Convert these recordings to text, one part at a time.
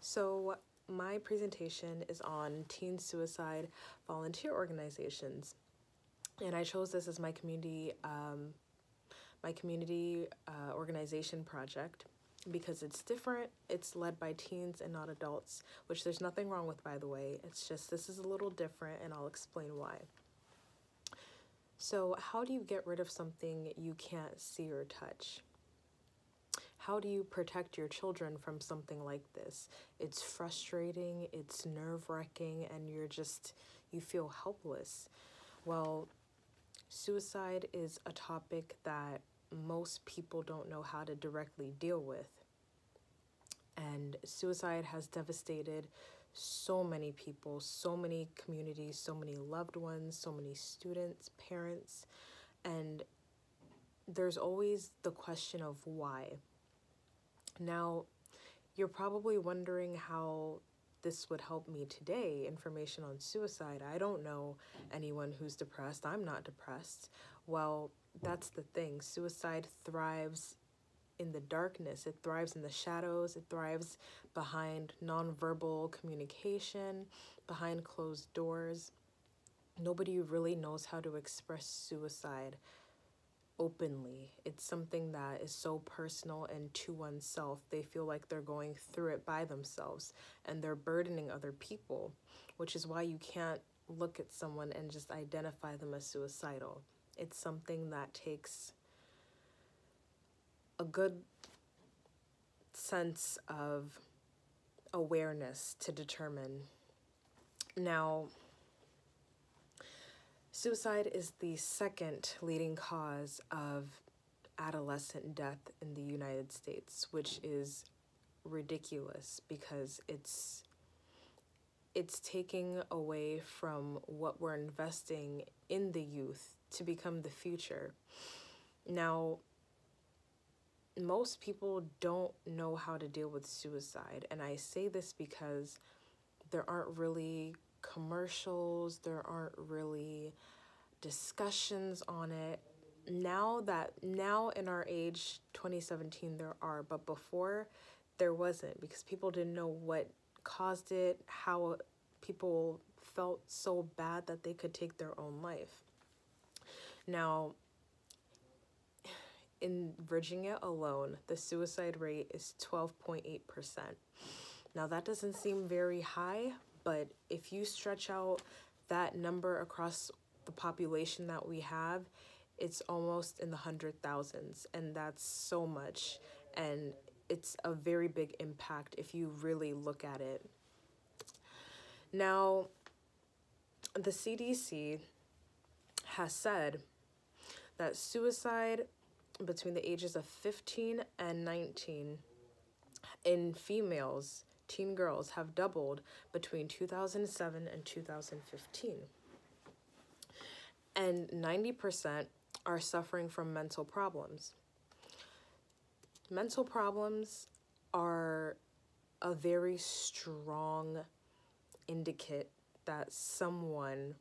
So my presentation is on teen suicide volunteer organizations, and I chose this as my community organization project because it's different. It's led by teens and not adults, which there's nothing wrong with, by the way. It's just this is a little different, and I'll explain why. So, how do you get rid of something you can't see or touch? How do you protect your children from something like this? It's frustrating, it's nerve-wracking, and you feel helpless. Well, suicide is a topic that most people don't know how to directly deal with. And suicide has devastated so many people, so many communities, so many loved ones, so many students, parents, and there's always the question of why. Now, you're probably wondering how this would help me today, information on suicide. I don't know anyone who's depressed. I'm not depressed. Well, that's the thing. Suicide thrives in the darkness. It thrives in the shadows. It thrives behind nonverbal communication, behind closed doors. Nobody really knows how to express suicide openly. It's something that is so personal and to oneself. They feel like they're going through it by themselves and they're burdening other people, which is why you can't look at someone and just identify them as suicidal. It's something that takes a good sense of awareness to determine. Now, suicide is the second leading cause of adolescent death in the United States, which is ridiculous because it's taking away from what we're investing in the youth to become the future. Now, most people don't know how to deal with suicide, and I say this because there aren't really commercials, there aren't really discussions on it. Now in our age, 2017, there are, but before there wasn't, because people didn't know what caused it, how people felt so bad that they could take their own life. Now, in Virginia alone, the suicide rate is 12.8%. Now, that doesn't seem very high, but if you stretch out that number across the population that we have, it's almost in the 100,000s, and that's so much, and it's a very big impact if you really look at it. Now, the CDC has said that suicide between the ages of 15 and 19 in females, teen girls, have doubled between 2007 and 2015. And 90% are suffering from mental problems. Mental problems are a very strong indicate that someone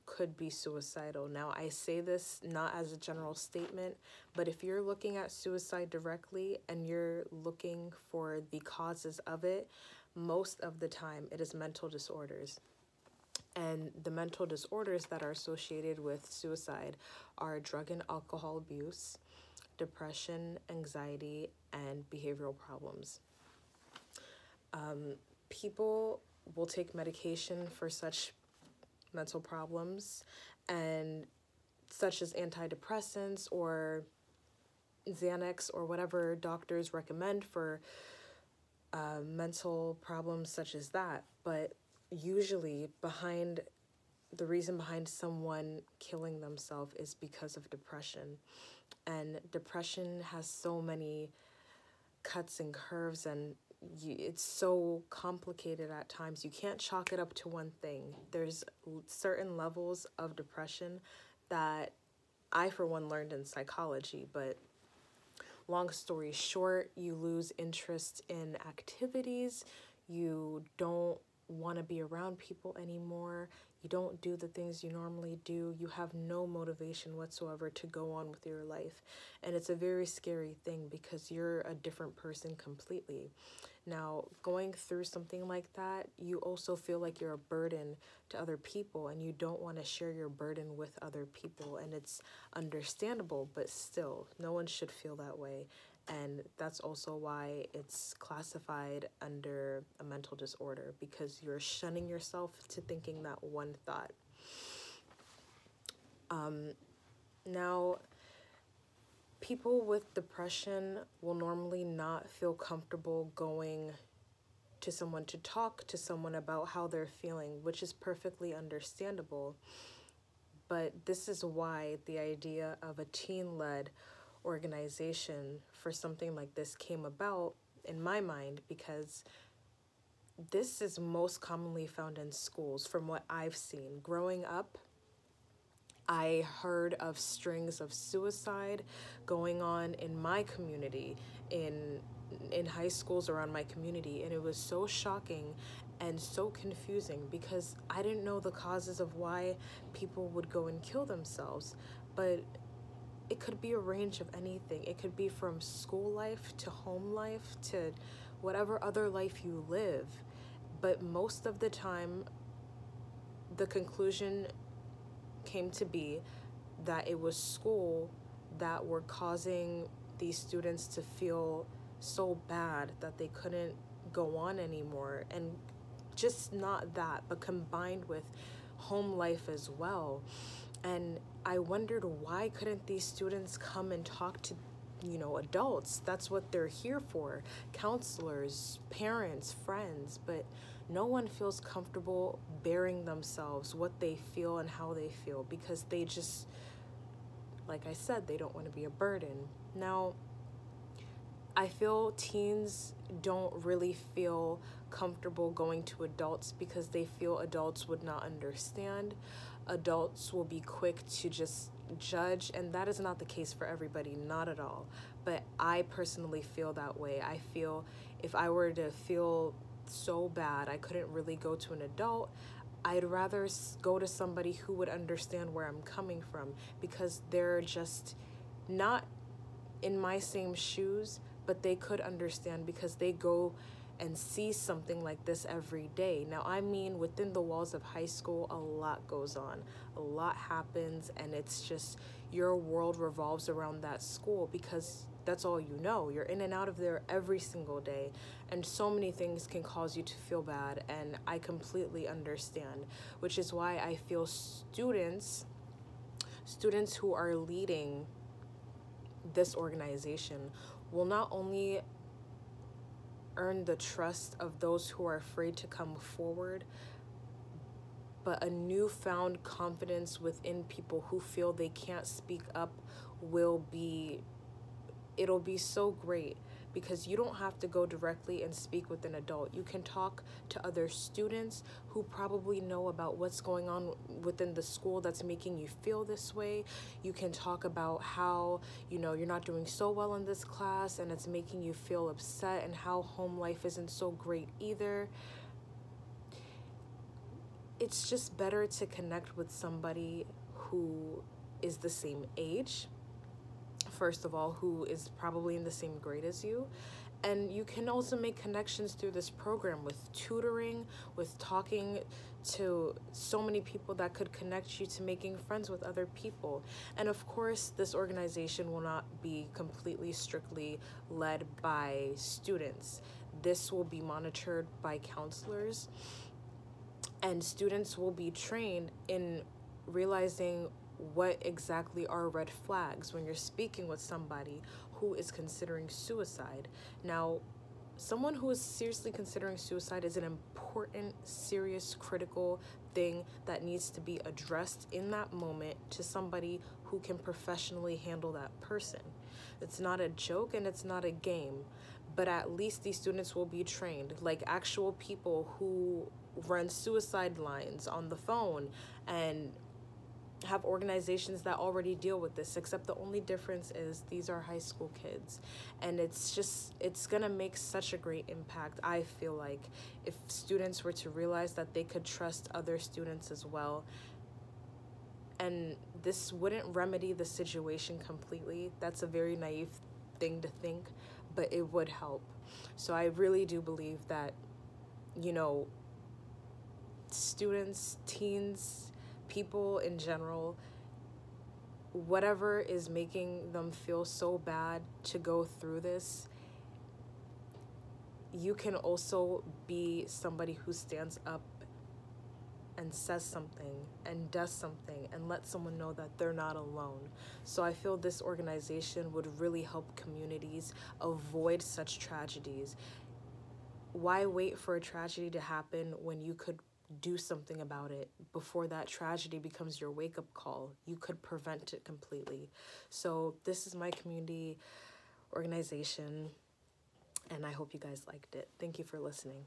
could be suicidal. Now, I say this not as a general statement, but if you're looking at suicide directly and you're looking for the causes of it, most of the time it is mental disorders. And the mental disorders that are associated with suicide are drug and alcohol abuse, depression, anxiety, and behavioral problems. People will take medication for such mental problems, and such as antidepressants or Xanax or whatever doctors recommend for mental problems such as that. But usually the reason behind someone killing themselves is because of depression. And depression has so many cuts and curves, and it's so complicated at times. You can't chalk it up to one thing. There's certain levels of depression that I, for one, learned in psychology, but long story short, you lose interest in activities. You don't want to be around people anymore. You don't do the things you normally do. You have no motivation whatsoever to go on with your life. And it's a very scary thing because you're a different person completely. Now, going through something like that, you also feel like you're a burden to other people and you don't want to share your burden with other people. And it's understandable, but still, no one should feel that way. And that's also why it's classified under a mental disorder, because you're shunning yourself to thinking that one thought. Now, people with depression will normally not feel comfortable going to someone to talk to someone about how they're feeling, which is perfectly understandable. But this is why the idea of a teen-led organization for something like this came about in my mind, because this is most commonly found in schools from what I've seen. Growing up, I heard of strings of suicide going on in my community, in high schools around my community, and it was so shocking and so confusing because I didn't know the causes of why people would go and kill themselves. But it could be a range of anything. It could be from school life to home life to whatever other life you live. But most of the time, the conclusion came to be that it was school that were causing these students to feel so bad that they couldn't go on anymore. And just not that, but combined with home life as well. And I wondered, why couldn't these students come and talk to, adults? That's what they're here for. Counselors, parents, friends. But no one feels comfortable bearing themselves, what they feel and how they feel, because they just, like I said, they don't want to be a burden. Now, I feel teens don't really feel comfortable going to adults because they feel adults would not understand. Adults will be quick to just judge, and that is not the case for everybody, not at all. But I personally feel that way. I feel if I were to feel so bad I couldn't really go to an adult, I'd rather go to somebody who would understand where I'm coming from, because they're just not in my same shoes, but they could understand because they go and see something like this every day. Now, I mean, within the walls of high school, a lot goes on, a lot happens, and it's just your world revolves around that school because that's all you know. You're in and out of there every single day, and so many things can cause you to feel bad, and I completely understand, which is why I feel students who are leading this organization will not only earn the trust of those who are afraid to come forward, but a newfound confidence within people who feel they can't speak up it'll be so great, because you don't have to go directly and speak with an adult. You can talk to other students who probably know about what's going on within the school that's making you feel this way. You can talk about how, you're not doing so well in this class and it's making you feel upset, and how home life isn't so great either. It's just better to connect with somebody who is the same age, first of all, who is probably in the same grade as you. And you can also make connections through this program with tutoring, with talking to so many people that could connect you to making friends with other people. And of course, this organization will not be completely strictly led by students. This will be monitored by counselors, and students will be trained in realizing what exactly are red flags when you're speaking with somebody who is considering suicide. Now, someone who is seriously considering suicide is an important, serious, critical thing that needs to be addressed in that moment to somebody who can professionally handle that person. It's not a joke and it's not a game, but at least these students will be trained like actual people who run suicide lines on the phone and have organizations that already deal with this, except the only difference is these are high school kids, and it's gonna make such a great impact. I feel like if students were to realize that they could trust other students as well, and this wouldn't remedy the situation completely. That's a very naive thing to think, but it would help. So I really do believe that, you know, students, teens, people in general, whatever is making them feel so bad to go through this, you can also be somebody who stands up and says something and does something and let someone know that they're not alone. So I feel this organization would really help communities avoid such tragedies. Why wait for a tragedy to happen when you could do something about it before that tragedy becomes your wake-up call? You could prevent it completely. So this is my community organization, and I hope you guys liked it. Thank you for listening.